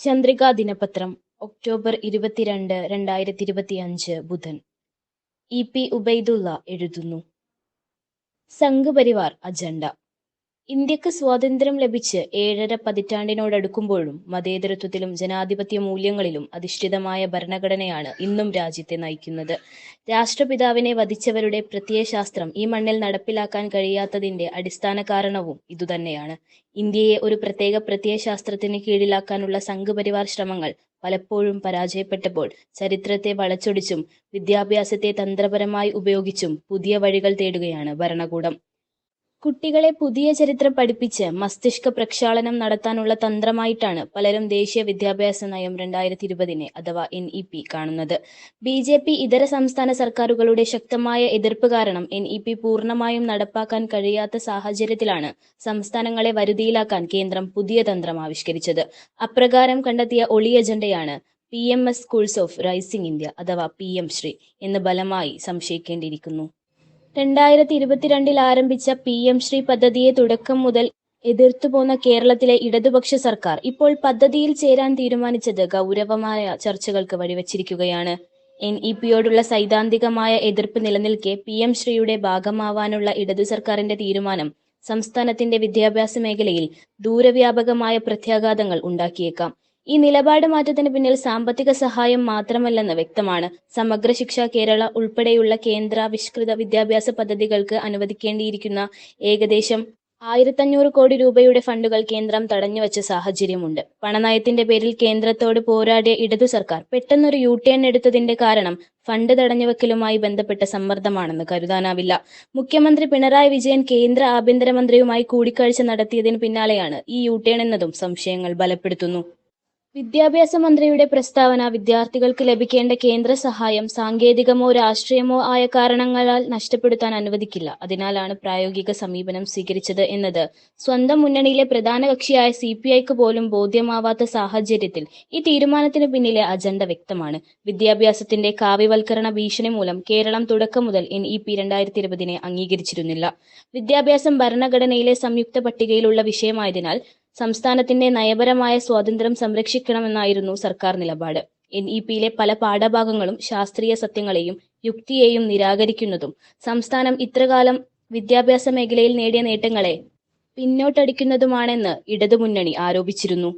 ചന്ദ്രിക ദിനപത്രം ഒക്ടോബർ 22, 2025 ബുധൻ. ഇ.പി. ഉബൈദുള്ള എഴുതുന്നു. സംഘ് പരിവാർ അജണ്ട. ഇന്ത്യക്ക് സ്വാതന്ത്ര്യം ലഭിച്ച് 7.5 പതിറ്റാണ്ടിനോടടുക്കുമ്പോഴും മതേതരത്വത്തിലും ജനാധിപത്യ മൂല്യങ്ങളിലും അധിഷ്ഠിതമായ ഭരണഘടനയാണ് ഇന്നും രാജ്യത്തെ നയിക്കുന്നത്. രാഷ്ട്രപിതാവിനെ വധിച്ചവരുടെ പ്രത്യയശാസ്ത്രം ഈ മണ്ണിൽ നടപ്പിലാക്കാൻ കഴിയാത്തതിന്റെ അടിസ്ഥാന കാരണവും ഇതുതന്നെയാണ്. ഇന്ത്യയെ ഒരു പ്രത്യേക പ്രത്യയശാസ്ത്രത്തിന് കീഴിലാക്കാനുള്ള സംഘ് പരിവാർ ശ്രമങ്ങൾ പലപ്പോഴും പരാജയപ്പെട്ടപ്പോൾ ചരിത്രത്തെ വളച്ചൊടിച്ചും വിദ്യാഭ്യാസത്തെ തന്ത്രപരമായി ഉപയോഗിച്ചും പുതിയ വഴികൾ തേടുകയാണ് ഭരണകൂടം. കുട്ടികളെ പുതിയ ചരിത്രം പഠിപ്പിച്ച് മസ്തിഷ്ക പ്രക്ഷാളനം നടത്താനുള്ള തന്ത്രമായിട്ടാണ് പലരും ദേശീയ വിദ്യാഭ്യാസ നയം 2020 അഥവാ NEP കാണുന്നത്. BJP ഇതര സംസ്ഥാന സർക്കാരുകളുടെ ശക്തമായ എതിർപ്പ് കാരണം NEP പൂർണ്ണമായും നടപ്പാക്കാൻ കഴിയാത്ത സാഹചര്യത്തിലാണ് സംസ്ഥാനങ്ങളെ വരുതിയിലാക്കാൻ കേന്ദ്രം പുതിയ തന്ത്രം ആവിഷ്കരിച്ചത്. അപ്രകാരം കണ്ടെത്തിയ ഒളി അജണ്ടയാണ് PMS schools of rising India അഥവാ PM ശ്രീ എന്ന് ബലമായി സംശയിക്കേണ്ടിയിരിക്കുന്നു. 2022 ആരംഭിച്ച PM ശ്രീ പദ്ധതിയെ തുടക്കം മുതൽ എതിർത്തുപോന്ന കേരളത്തിലെ ഇടതുപക്ഷ സർക്കാർ ഇപ്പോൾ പദ്ധതിയിൽ ചേരാൻ തീരുമാനിച്ചത് ഗൗരവമായ ചർച്ചകൾക്ക് വഴിവെച്ചിരിക്കുകയാണ്. NEPയോടുള്ള സൈദ്ധാന്തികമായ എതിർപ്പ് നിലനിൽക്കെ PM ശ്രീയുടെ ഭാഗമാവാനുള്ള ഇടതു സർക്കാരിന്റെ തീരുമാനം സംസ്ഥാനത്തിന്റെ വിദ്യാഭ്യാസ മേഖലയിൽ ദൂരവ്യാപകമായ പ്രത്യാഘാതങ്ങൾ ഉണ്ടാക്കിയേക്കാം. ഈ നിലപാട് മാറ്റത്തിന് പിന്നിൽ സാമ്പത്തിക സഹായം മാത്രമല്ലെന്ന് വ്യക്തമാണ്. സമഗ്ര ശിക്ഷ കേരള ഉൾപ്പെടെയുള്ള കേന്ദ്രാവിഷ്കൃത വിദ്യാഭ്യാസ പദ്ധതികൾക്ക് അനുവദിക്കേണ്ടിയിരിക്കുന്ന ഏകദേശം 1500 കോടി രൂപയുടെ ഫണ്ടുകൾ കേന്ദ്രം തടഞ്ഞുവച്ച സാഹചര്യമുണ്ട്. പണനയത്തിന്റെ പേരിൽ കേന്ദ്രത്തോട് പോരാടിയ ഇടതു സർക്കാർ പെട്ടെന്നൊരു U-ടേൺ എടുത്തതിന്റെ കാരണം ഫണ്ട് തടഞ്ഞുവെക്കലുമായി ബന്ധപ്പെട്ട സമ്മർദ്ദമാണെന്ന് കരുതാനാവില്ല. മുഖ്യമന്ത്രി പിണറായി വിജയൻ കേന്ദ്ര ആഭ്യന്തരമന്ത്രിയുമായി കൂടിക്കാഴ്ച നടത്തിയതിന് പിന്നാലെയാണ് ഈ U-ടേൺ എന്നതും സംശയങ്ങൾ ബലപ്പെടുത്തുന്നു. വിദ്യാഭ്യാസ മന്ത്രിയുടെ പ്രസ്താവന വിദ്യാർത്ഥികൾക്ക് ലഭിക്കേണ്ട കേന്ദ്ര സഹായം സാങ്കേതികമോ രാഷ്ട്രീയമോ ആയ കാരണങ്ങളാൽ നഷ്ടപ്പെടുത്താൻ അനുവദിക്കില്ല, അതിനാലാണ് പ്രായോഗിക സമീപനം സ്വീകരിച്ചത് എന്നത് സ്വന്തം മുന്നണിയിലെ പ്രധാന കക്ഷിയായ CPIക്ക് പോലും ബോധ്യമാവാത്ത സാഹചര്യത്തിൽ ഈ തീരുമാനത്തിന് പിന്നിലെ അജണ്ട വ്യക്തമാണ്. വിദ്യാഭ്യാസത്തിന്റെ കാവ്യവൽക്കരണ ഭീഷണി മൂലം കേരളം തുടക്കം മുതൽ NEP 2020 അംഗീകരിച്ചിരുന്നില്ല. വിദ്യാഭ്യാസം ഭരണഘടനയിലെ സംയുക്ത പട്ടികയിലുള്ള വിഷയമായതിനാൽ സംസ്ഥാനത്തിന്റെ നയപരമായ സ്വാതന്ത്ര്യം സംരക്ഷിക്കണമെന്നായിരുന്നു സർക്കാർ നിലപാട്. NEPയിലെ പല പാഠഭാഗങ്ങളും ശാസ്ത്രീയ സത്യങ്ങളെയും യുക്തിയെയും നിരാകരിക്കുന്നതും സംസ്ഥാനം ഇത്രകാലം വിദ്യാഭ്യാസ മേഖലയിൽ നേടിയ നേട്ടങ്ങളെ പിന്നോട്ടടിക്കുന്നതുമാണെന്ന് ഇടതുമുന്നണി ആരോപിച്ചിരുന്നു.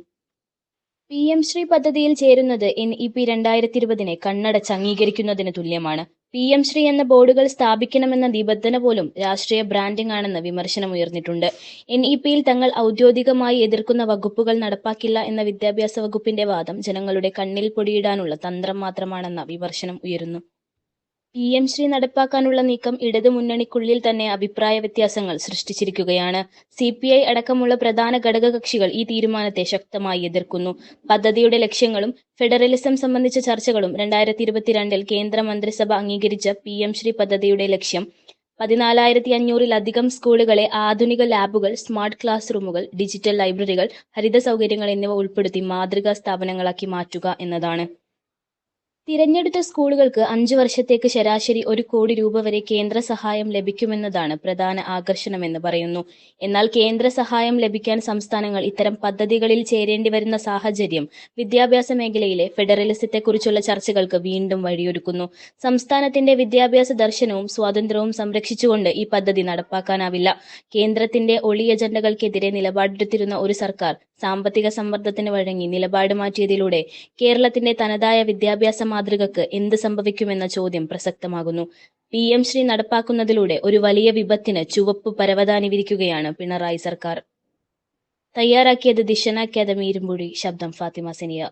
PM ശ്രീ പദ്ധതിയിൽ ചേരുന്നത് NEP 2020 കണ്ണടച്ച് അംഗീകരിക്കുന്നതിന് തുല്യമാണ്. PM ശ്രീ എന്ന ബോർഡുകൾ സ്ഥാപിക്കണമെന്ന നിബന്ധന പോലും രാഷ്ട്രീയ ബ്രാൻഡിംഗ് ആണെന്ന് വിമർശനമുയർന്നിട്ടുണ്ട്. NEPയിൽ തങ്ങൾ ഔദ്യോഗികമായി എതിർക്കുന്ന വകുപ്പുകൾ നടപ്പാക്കില്ല എന്ന വിദ്യാഭ്യാസ വകുപ്പിന്റെ വാദം ജനങ്ങളുടെ കണ്ണിൽ പൊടിയിടാനുള്ള തന്ത്രം മാത്രമാണെന്ന വിമർശനം ഉയരുന്നു. PM ശ്രീ നടപ്പാക്കാനുള്ള നീക്കം ഇടതു മുന്നണിക്കുള്ളിൽ തന്നെ അഭിപ്രായ വ്യത്യാസങ്ങൾ സൃഷ്ടിച്ചിരിക്കുകയാണ്. CPI അടക്കമുള്ള പ്രധാന ഘടകകക്ഷികൾ ഈ തീരുമാനത്തെ ശക്തമായി എതിർക്കുന്നു. പദ്ധതിയുടെ ലക്ഷ്യങ്ങളും ഫെഡറലിസം സംബന്ധിച്ച ചർച്ചകളും 2022 കേന്ദ്ര മന്ത്രിസഭ അംഗീകരിച്ച PM ശ്രീ പദ്ധതിയുടെ ലക്ഷ്യം 14,500-ലധികം സ്കൂളുകളെ ആധുനിക ലാബുകൾ, സ്മാർട്ട് ക്ലാസ് റൂമുകൾ, ഡിജിറ്റൽ ലൈബ്രറികൾ, ഹരിത സൗകര്യങ്ങൾ എന്നിവ ഉൾപ്പെടുത്തി മാതൃകാ സ്ഥാപനങ്ങളാക്കി മാറ്റുക എന്നതാണ്. തിരഞ്ഞെടുത്ത സ്കൂളുകൾക്ക് 5 വർഷത്തേക്ക് ശരാശരി 1 കോടി രൂപ വരെ കേന്ദ്ര സഹായം ലഭിക്കുമെന്നതാണ് പ്രധാന ആകർഷണമെന്ന് പറയുന്നു. എന്നാൽ കേന്ദ്ര സഹായം ലഭിക്കാൻ സംസ്ഥാനങ്ങൾ ഇത്തരം പദ്ധതികളിൽ ചേരേണ്ടി വരുന്ന സാഹചര്യം വിദ്യാഭ്യാസ മേഖലയിലെ ഫെഡറലിസത്തെക്കുറിച്ചുള്ള ചർച്ചകൾക്ക് വീണ്ടും വഴിയൊരുക്കുന്നു. സംസ്ഥാനത്തിന്റെ വിദ്യാഭ്യാസ ദർശനവും സ്വാതന്ത്ര്യവും സംരക്ഷിച്ചുകൊണ്ട് ഈ പദ്ധതി നടപ്പാക്കാനാവില്ല. കേന്ദ്രത്തിന്റെ ഒളി അജണ്ടകൾക്കെതിരെ നിലപാടെടുത്തിരുന്ന ഒരു സർക്കാർ സാമ്പത്തിക സമ്മർദ്ദത്തിന് വഴങ്ങി നിലപാട് മാറ്റിയതിലൂടെ കേരളത്തിന്റെ തനതായ വിദ്യാഭ്യാസ മാതൃകക്ക് എന്ത് സംഭവിക്കുമെന്ന ചോദ്യം പ്രസക്തമാകുന്നു. PM ശ്രീ നടപ്പാക്കുന്നതിലൂടെ ഒരു വലിയ വിപത്തിന് ചുവപ്പ് പരവതാനി വിരിക്കുകയാണ് പിണറായി സർക്കാർ. തയ്യാറാക്കിയത് ദിശന അക്കാദമി ഇരുമ്പുഴി. ശബ്ദം ഫാത്തിമ സെനിയ.